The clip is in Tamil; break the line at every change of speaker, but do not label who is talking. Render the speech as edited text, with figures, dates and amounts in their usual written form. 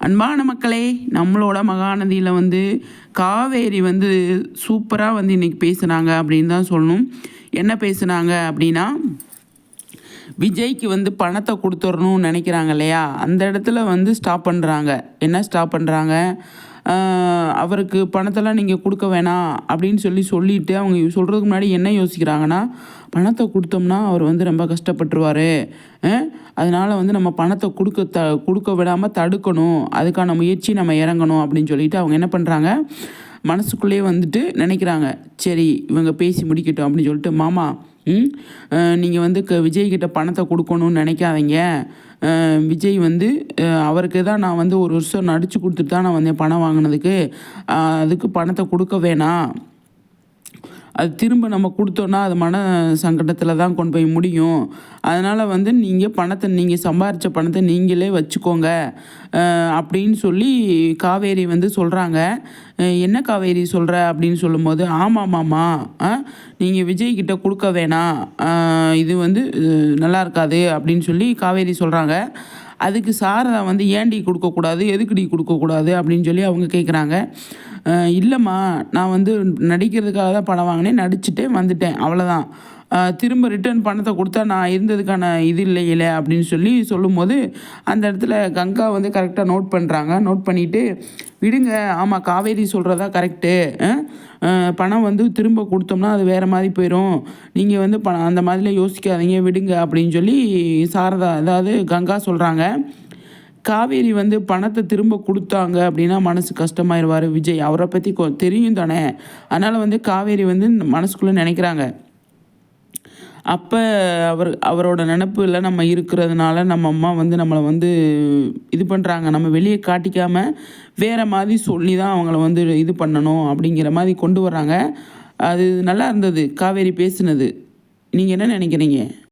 அன்பான மக்களே, நம்மளோட மகாநதியில் வந்து காவேரி வந்து சூப்பராக வந்து இன்றைக்கி பேசுனாங்க அப்படின்னு தான் சொல்லணும். என்ன பேசுனாங்க அப்படின்னா, விஜய்க்கு வந்து பணத்தை கொடுத்துடணும்னு நினைக்கிறாங்க இல்லையா, அந்த இடத்துல வந்து ஸ்டாப் பண்ணுறாங்க. என்ன ஸ்டாப் பண்ணுறாங்க, அவருக்கு பணத்தெல்லாம் நீங்கள் கொடுக்க வேணாம் அப்படின்னு சொல்லிட்டு அவங்க சொல்கிறதுக்கு முன்னாடி என்ன யோசிக்கிறாங்கன்னா, பணத்தை கொடுத்தோம்னா அவர் வந்து ரொம்ப கஷ்டப்பட்டுருவார், அதனால் வந்து நம்ம பணத்தை கொடுக்க விடாமல் தடுக்கணும், அதுக்கான முயற்சி நம்ம இறங்கணும் அப்படின்னு சொல்லிட்டு அவங்க என்ன பண்ணுறாங்க, மனசுக்குள்ளேயே வந்துட்டு நினைக்கிறாங்க. சரி இவங்க பேசி முடிக்கட்டும் அப்படின்னு சொல்லிட்டு, மாமா நீங்கள் வந்து விஜய்கிட்ட பணத்தை கொடுக்கணும்னு நினைக்காதீங்க. விஜய் வந்து அவருக்கு தான் நான் வந்து 1 வருஷம் நடித்து கொடுத்துட்டு தான் நான் வந்தேன் பணம் வாங்கினதுக்கு. அதுக்கு பணத்தை கொடுக்க வேணாம். அது திரும்ப நம்ம கொடுத்தோன்னா அது மன சங்கடத்தில் தான் கொண்டு போய் முடியும். அதனால் வந்து நீங்கள் சம்பாரித்த பணத்தை நீங்களே வச்சுக்கோங்க அப்படின்னு சொல்லி காவேரி வந்து சொல்கிறாங்க. என்ன காவேரி சொல்கிற அப்படின்னு சொல்லும்போது, ஆமாம் மாமா, நீங்கள் விஜய்கிட்ட கொடுக்க வேணாம், இது வந்து நல்லா இருக்காது அப்படின்னு சொல்லி காவேரி சொல்கிறாங்க. அதுக்கு சாரதா வந்து ஏன்டி கொடுக்கக்கூடாது, எதுக்குடி கொடுக்கக்கூடாது அப்படின்னு சொல்லி அவங்க கேட்குறாங்க. இல்லைம்மா, நான் வந்து நடிக்கிறதுக்காக தான் பணம் வாங்கினேன், நடிச்சுட்டே வந்துட்டேன், அவ்வளோதான். திரும்ப ரிட்டர்ன் பணத்தை கொடுத்தா நான் இருந்ததுக்கான இது இல்லையில அப்படின்னு சொல்லும்போது, அந்த இடத்துல கங்கா வந்து கரெக்டாக நோட் பண்ணுறாங்க. நோட் பண்ணிவிட்டு, விடுங்க, ஆமாம் காவேரி சொல்கிறதா கரெக்டு, பணம் வந்து திரும்ப கொடுத்தோம்னா அது வேறு மாதிரி போயிடும், நீங்கள் வந்து அந்த மாதிரிலாம் யோசிக்காதீங்க, விடுங்க அப்படின்னு சொல்லி சாரதா அதாவது கங்கா சொல்கிறாங்க. காவேரி வந்து பணத்தை திரும்ப கொடுத்தாங்க அப்படின்னா மனசு கஷ்டமாயிருவார் விஜய், அவரை பற்றி தெரியும் தானே. அதனால் வந்து காவேரி வந்து மனசுக்குள்ளே நினைக்கிறாங்க. அப்போ அவரோட நினப்பில் நம்ம இருக்கிறதுனால நம்ம அம்மா வந்து நம்மளை வந்து இது பண்ணுறாங்க. நம்ம வெளியே காட்டிக்காமல் வேறு மாதிரி சொல்லி தான் அவங்கள வந்து இது பண்ணணும் அப்படிங்கிற மாதிரி கொண்டு வர்றாங்க. அது நல்லா இருந்தது காவேரி பேசுனது. நீங்கள் என்ன நினைக்கிறீங்க?